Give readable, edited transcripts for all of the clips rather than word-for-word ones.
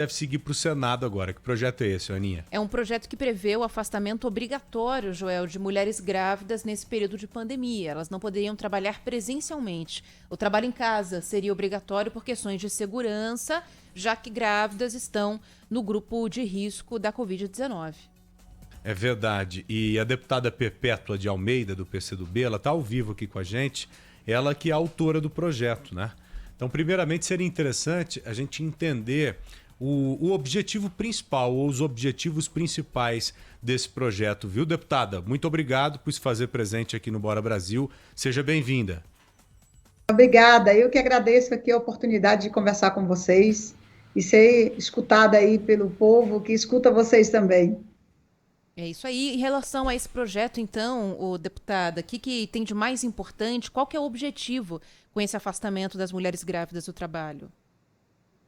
deve seguir para o Senado agora. Que projeto é esse, Aninha? É um projeto que prevê o afastamento obrigatório, Joel, de mulheres grávidas nesse período de pandemia. Elas não poderiam trabalhar presencialmente. O trabalho em casa seria obrigatório por questões de segurança, já que grávidas estão no grupo de risco da Covid-19. É verdade. E a deputada Perpétua de Almeida, do PCdoB, ela está ao vivo aqui com a gente. Ela que é a autora do projeto, né? Então, primeiramente, seria interessante a gente entender o objetivo principal ou os objetivos principais desse projeto, viu, deputada? Muito obrigado por se fazer presente aqui no Bora Brasil. Seja bem-vinda. Obrigada, eu que agradeço aqui a oportunidade de conversar com vocês e ser escutada aí pelo povo que escuta vocês também. É isso aí. Em relação a esse projeto, então, deputada, o que tem de mais importante? Qual que é o objetivo com esse afastamento das mulheres grávidas do trabalho?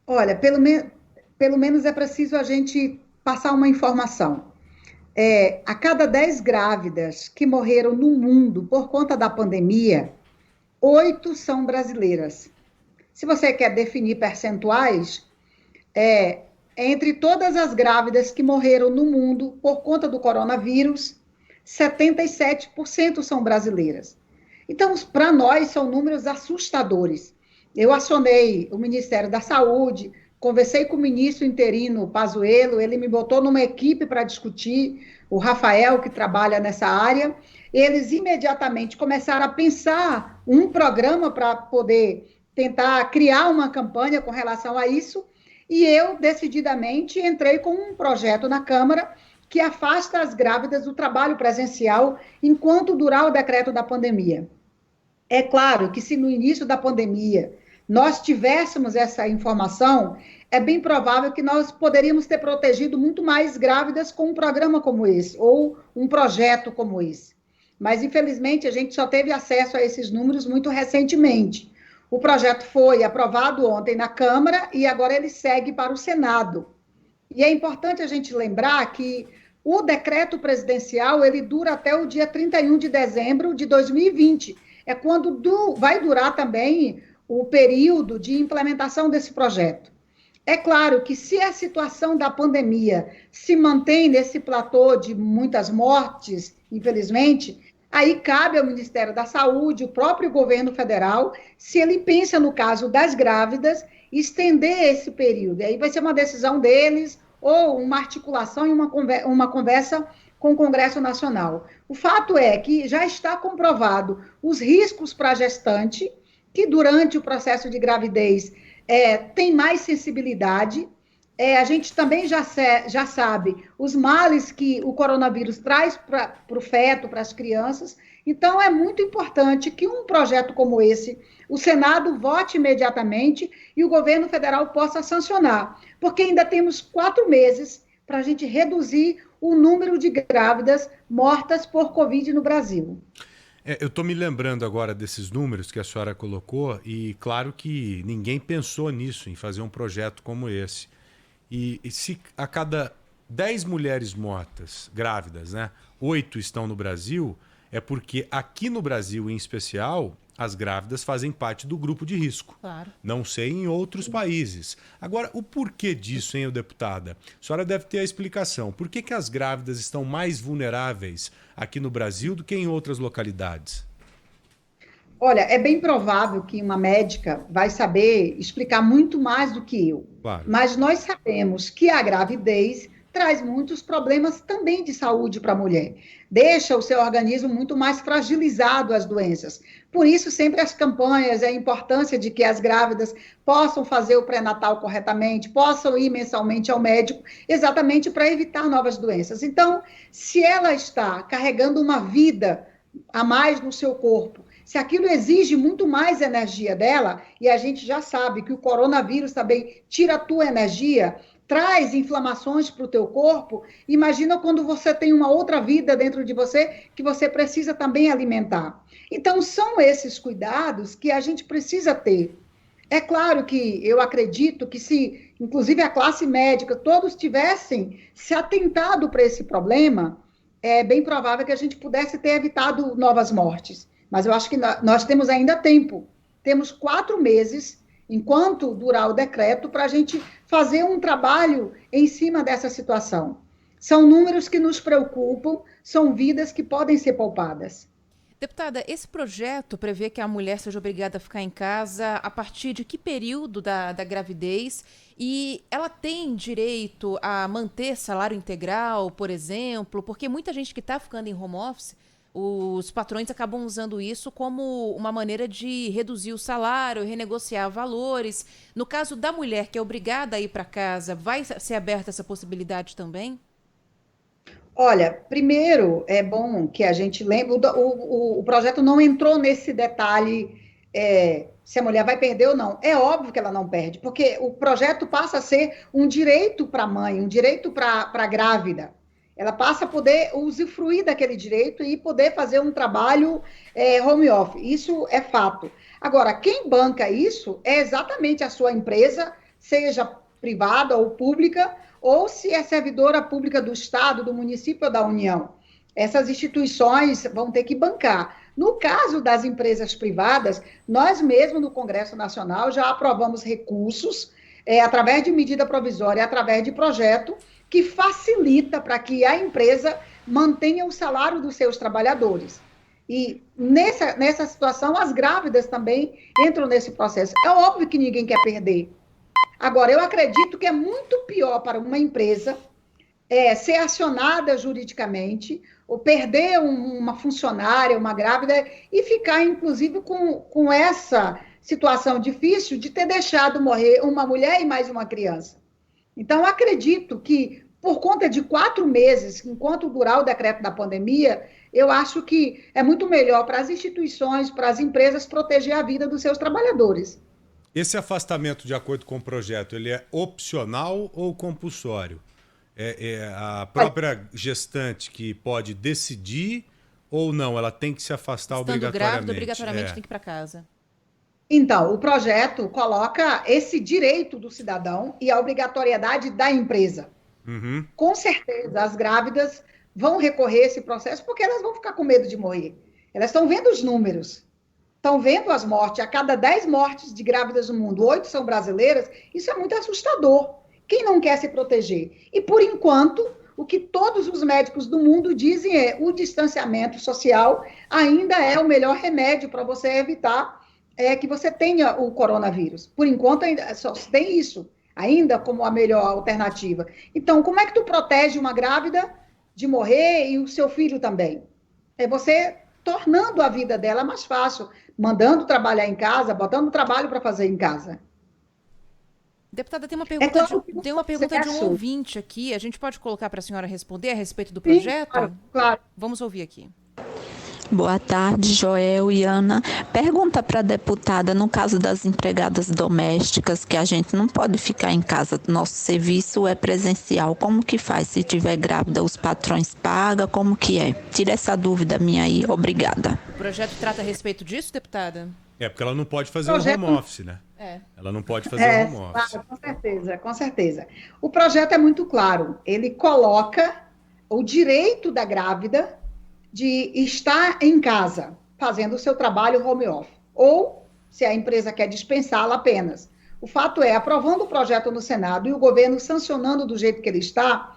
Olha, pelo menos é preciso a gente passar uma informação. A cada 10 grávidas que morreram no mundo por conta da pandemia, 8 são brasileiras. Se você quer definir percentuais, entre todas as grávidas que morreram no mundo por conta do coronavírus, 77% são brasileiras. Então, para nós, são números assustadores. Eu acionei o Ministério da Saúde, conversei com o ministro interino Pazuello, ele me botou numa equipe para discutir, o Rafael, que trabalha nessa área. Eles imediatamente começaram a pensar um programa para poder tentar criar uma campanha com relação a isso, e eu, decididamente, entrei com um projeto na Câmara que afasta as grávidas do trabalho presencial enquanto durar o decreto da pandemia. É claro que se no início da pandemia nós tivéssemos essa informação, é bem provável que nós poderíamos ter protegido muito mais grávidas com um programa como esse, ou um projeto como esse. Mas, infelizmente, a gente só teve acesso a esses números muito recentemente. O projeto foi aprovado ontem na Câmara e agora ele segue para o Senado. E é importante a gente lembrar que o decreto presidencial, ele dura até o dia 31 de dezembro de 2020. É quando vai durar também o período de implementação desse projeto. É claro que se a situação da pandemia se mantém nesse platô de muitas mortes, infelizmente, aí cabe ao Ministério da Saúde, o próprio governo federal, se ele pensa no caso das grávidas, estender esse período. E aí vai ser uma decisão deles ou uma articulação e uma conversa com o Congresso Nacional. O fato é que já está comprovado os riscos para a gestante, que durante o processo de gravidez tem mais sensibilidade. A gente também já sabe os males que o coronavírus traz para o feto, para as crianças. Então, é muito importante que um projeto como esse, o Senado vote imediatamente e o governo federal possa sancionar, porque ainda temos 4 meses para a gente reduzir o número de grávidas mortas por Covid no Brasil. Eu estou me lembrando agora desses números que a senhora colocou e claro que ninguém pensou nisso, em fazer um projeto como esse. E se a cada 10 mulheres mortas, grávidas, né, 8 estão no Brasil, é porque aqui no Brasil, em especial, as grávidas fazem parte do grupo de risco. Claro. Não sei em outros países. Agora, o porquê disso, hein, deputada? A senhora deve ter a explicação. Por que as grávidas estão mais vulneráveis aqui no Brasil do que em outras localidades? Olha, é bem provável que uma médica vai saber explicar muito mais do que eu. Claro. Mas nós sabemos que a gravidez traz muitos problemas também de saúde para a mulher. Deixa o seu organismo muito mais fragilizado às doenças. Por isso, sempre as campanhas, a importância de que as grávidas possam fazer o pré-natal corretamente, possam ir mensalmente ao médico, exatamente para evitar novas doenças. Então, se ela está carregando uma vida a mais no seu corpo, se aquilo exige muito mais energia dela, e a gente já sabe que o coronavírus também tira a tua energia, traz inflamações para o teu corpo, imagina quando você tem uma outra vida dentro de você que você precisa também alimentar. Então, são esses cuidados que a gente precisa ter. É claro que eu acredito que se, inclusive a classe médica, todos tivessem se atentado para esse problema, é bem provável que a gente pudesse ter evitado novas mortes. Mas eu acho que nós temos ainda tempo. Temos 4 meses enquanto durar o decreto, para a gente fazer um trabalho em cima dessa situação. São números que nos preocupam, são vidas que podem ser poupadas. Deputada, esse projeto prevê que a mulher seja obrigada a ficar em casa a partir de que período da gravidez? E ela tem direito a manter salário integral, por exemplo? Porque muita gente que está ficando em home office, os patrões acabam usando isso como uma maneira de reduzir o salário, renegociar valores. No caso da mulher que é obrigada a ir para casa, vai ser aberta essa possibilidade também? Olha, primeiro é bom que a gente lembre, o projeto não entrou nesse detalhe, se a mulher vai perder ou não. É óbvio que ela não perde, porque o projeto passa a ser um direito para a mãe, um direito para a grávida. Ela passa a poder usufruir daquele direito e poder fazer um trabalho home office. Isso é fato. Agora, quem banca isso é exatamente a sua empresa, seja privada ou pública, ou se é servidora pública do Estado, do município ou da União. Essas instituições vão ter que bancar. No caso das empresas privadas, nós mesmos no Congresso Nacional já aprovamos recursos, através de medida provisória, através de projeto, que facilita para que a empresa mantenha o salário dos seus trabalhadores. E nessa situação, as grávidas também entram nesse processo. É óbvio que ninguém quer perder. Agora, eu acredito que é muito pior para uma empresa ser acionada juridicamente, ou perder uma funcionária, uma grávida, e ficar, inclusive, com essa situação difícil de ter deixado morrer uma mulher e mais uma criança. Então, acredito que, por conta de 4 meses, enquanto durar o decreto da pandemia, eu acho que é muito melhor para as instituições, para as empresas, proteger a vida dos seus trabalhadores. Esse afastamento, de acordo com o projeto, ele é opcional ou compulsório? É a própria gestante que pode decidir ou não? Ela tem que se afastar Estando obrigatoriamente? grávida, obrigatoriamente tem que ir para casa. Então, o projeto coloca esse direito do cidadão e a obrigatoriedade da empresa. Uhum. Com certeza, as grávidas vão recorrer a esse processo porque elas vão ficar com medo de morrer. Elas estão vendo os números, estão vendo as mortes. A cada 10 mortes de grávidas no mundo, 8 são brasileiras. Isso é muito assustador. Quem não quer se proteger? E, por enquanto, o que todos os médicos do mundo dizem é o distanciamento social ainda é o melhor remédio para você evitar que você tenha o coronavírus. Por enquanto, ainda só tem isso, ainda como a melhor alternativa. Então, como é que tu protege uma grávida de morrer e o seu filho também? É você tornando a vida dela mais fácil, mandando trabalhar em casa, botando trabalho para fazer em casa. Deputada, tem uma pergunta de um ouvinte aqui. A gente pode colocar para a senhora responder a respeito do projeto? Sim, claro. Vamos ouvir aqui. Boa tarde, Joel e Ana. Pergunta para a deputada, no caso das empregadas domésticas, que a gente não pode ficar em casa, nosso serviço é presencial, como que faz? Se tiver grávida, os patrões pagam, como que é? Tira essa dúvida minha aí, obrigada. O projeto trata a respeito disso, deputada? Porque ela não pode fazer o home office, né? Ela não pode fazer o home office. Claro, com certeza, com certeza. O projeto é muito claro. Ele coloca o direito da grávida de estar em casa, fazendo o seu trabalho home office. Ou, se a empresa quer dispensá-la apenas. O fato é, aprovando o projeto no Senado e o governo sancionando do jeito que ele está,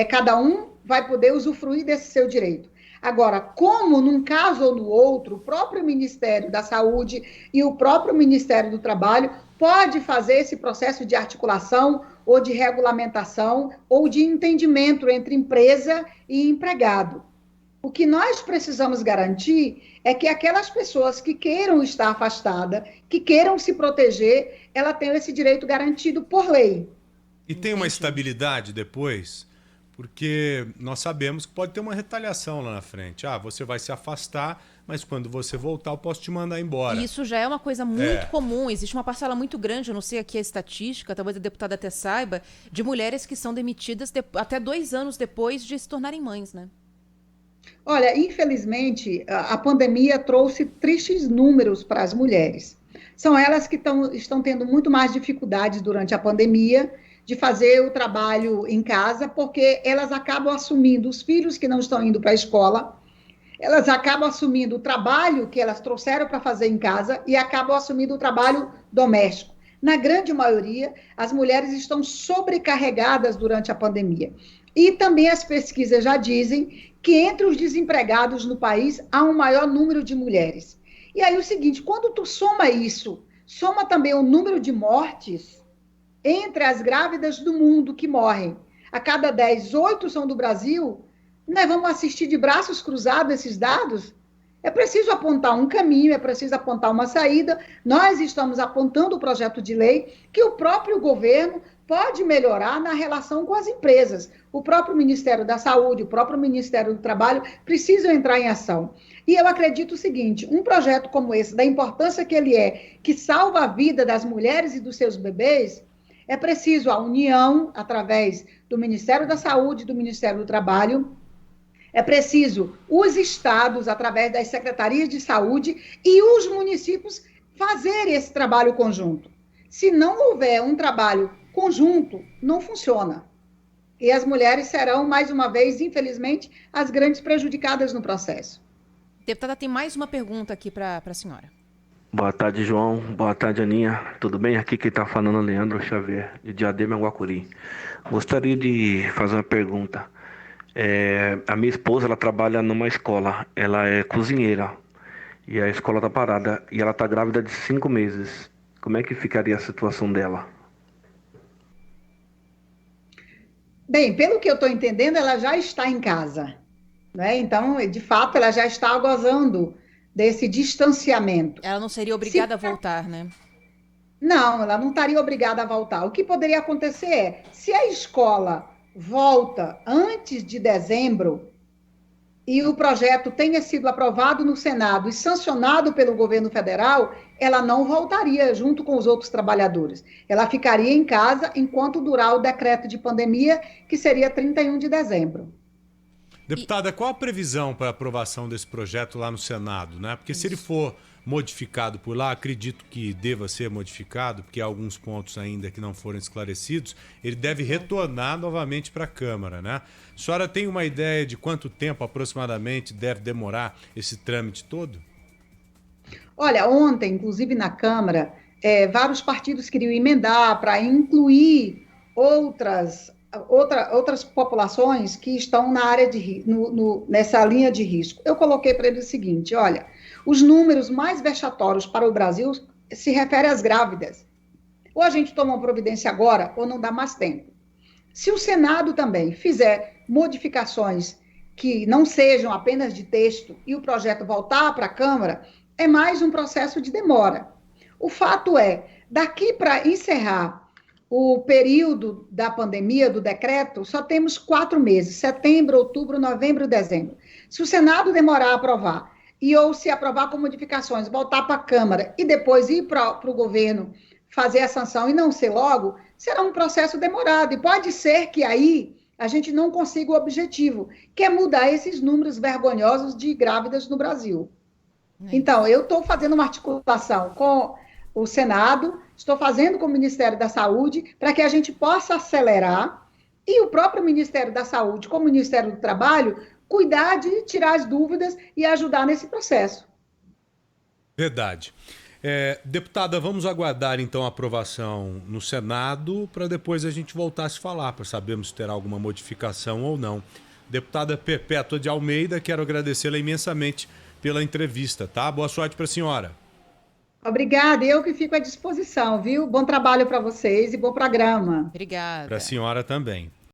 cada um vai poder usufruir desse seu direito. Agora, como num caso ou no outro, o próprio Ministério da Saúde e o próprio Ministério do Trabalho pode fazer esse processo de articulação ou de regulamentação ou de entendimento entre empresa e empregado. O que nós precisamos garantir é que aquelas pessoas que queiram estar afastadas, que queiram se proteger, ela tenha esse direito garantido por lei. E tem uma estabilidade depois? Porque nós sabemos que pode ter uma retaliação lá na frente. Você vai se afastar, mas quando você voltar eu posso te mandar embora. Isso já é uma coisa muito comum. Existe uma parcela muito grande, eu não sei aqui a estatística, talvez a deputada até saiba, de mulheres que são demitidas até 2 anos depois de se tornarem mães, né? Olha, infelizmente, a pandemia trouxe tristes números para as mulheres. São elas que estão tendo muito mais dificuldades durante a pandemia de fazer o trabalho em casa, porque elas acabam assumindo os filhos que não estão indo para a escola, elas acabam assumindo o trabalho que elas trouxeram para fazer em casa e acabam assumindo o trabalho doméstico. na grande maioria, as mulheres estão sobrecarregadas durante a pandemia. E também as pesquisas já dizem que entre os desempregados no país há um maior número de mulheres. E aí o seguinte, quando tu soma isso, soma também o número de mortes entre as grávidas do mundo que morrem. A cada 10, 8 são do Brasil. Nós vamos assistir de braços cruzados esses dados? É preciso apontar um caminho, é preciso apontar uma saída. Nós estamos apontando o projeto de lei que o próprio governo pode melhorar na relação com as empresas. O próprio Ministério da Saúde, o próprio Ministério do Trabalho precisam entrar em ação. E eu acredito o seguinte, um projeto como esse, da importância que ele é, que salva a vida das mulheres e dos seus bebês, é preciso a união, através do Ministério da Saúde, do Ministério do Trabalho, é preciso os estados, através das secretarias de saúde, e os municípios fazerem esse trabalho conjunto. Se não houver um trabalho conjunto, não funciona. E as mulheres serão, mais uma vez, infelizmente, as grandes prejudicadas no processo. Deputada, tem mais uma pergunta aqui para a senhora. Boa tarde, João. Boa tarde, Aninha. Tudo bem? Aqui quem está falando é o Leandro Xavier, de Diadema, Guacuri. Gostaria de fazer uma pergunta. A minha esposa, ela trabalha numa escola, ela é cozinheira e a escola está parada e ela está grávida de 5 meses. Como é que ficaria a situação dela? Bem, pelo que eu estou entendendo, ela já está em casa, né? Então, de fato, ela já está gozando desse distanciamento. Ela não seria obrigada a voltar, né? Não, ela não estaria obrigada a voltar. O que poderia acontecer é, se a escola volta antes de dezembro e o projeto tenha sido aprovado no Senado e sancionado pelo governo federal, ela não voltaria junto com os outros trabalhadores. Ela ficaria em casa enquanto durar o decreto de pandemia, que seria 31 de dezembro. Deputada, qual a previsão para a aprovação desse projeto lá no Senado, né? Porque se ele for modificado por lá, acredito que deva ser modificado, porque há alguns pontos ainda que não foram esclarecidos, ele deve retornar novamente para a Câmara, né? A senhora tem uma ideia de quanto tempo aproximadamente deve demorar esse trâmite todo? Olha, ontem, inclusive na Câmara, vários partidos queriam emendar para incluir outras populações que estão na área nessa linha de risco. Eu coloquei para eles o seguinte, olha, os números mais vexatórios para o Brasil se referem às grávidas. Ou a gente toma uma providência agora, ou não dá mais tempo. Se o Senado também fizer modificações que não sejam apenas de texto e o projeto voltar para a Câmara, é mais um processo de demora. O fato é, daqui para encerrar o período da pandemia, do decreto, só temos 4 meses, setembro, outubro, novembro, dezembro. Se o Senado demorar a aprovar, ou se aprovar com modificações, voltar para a Câmara e depois ir para o governo fazer a sanção e não ser logo, será um processo demorado. E pode ser que aí a gente não consiga o objetivo, que é mudar esses números vergonhosos de grávidas no Brasil. Então, eu estou fazendo uma articulação com o Senado, estou fazendo com o Ministério da Saúde, para que a gente possa acelerar, e o próprio Ministério da Saúde, com o Ministério do Trabalho, cuidar de tirar as dúvidas e ajudar nesse processo. Verdade. Deputada, vamos aguardar então a aprovação no Senado para depois a gente voltar a se falar, para sabermos se terá alguma modificação ou não. Deputada Perpétua de Almeida, quero agradecê-la imensamente pela entrevista, tá? Boa sorte para a senhora. Obrigada, eu que fico à disposição, viu? Bom trabalho para vocês e bom programa. Obrigada. Para a senhora também.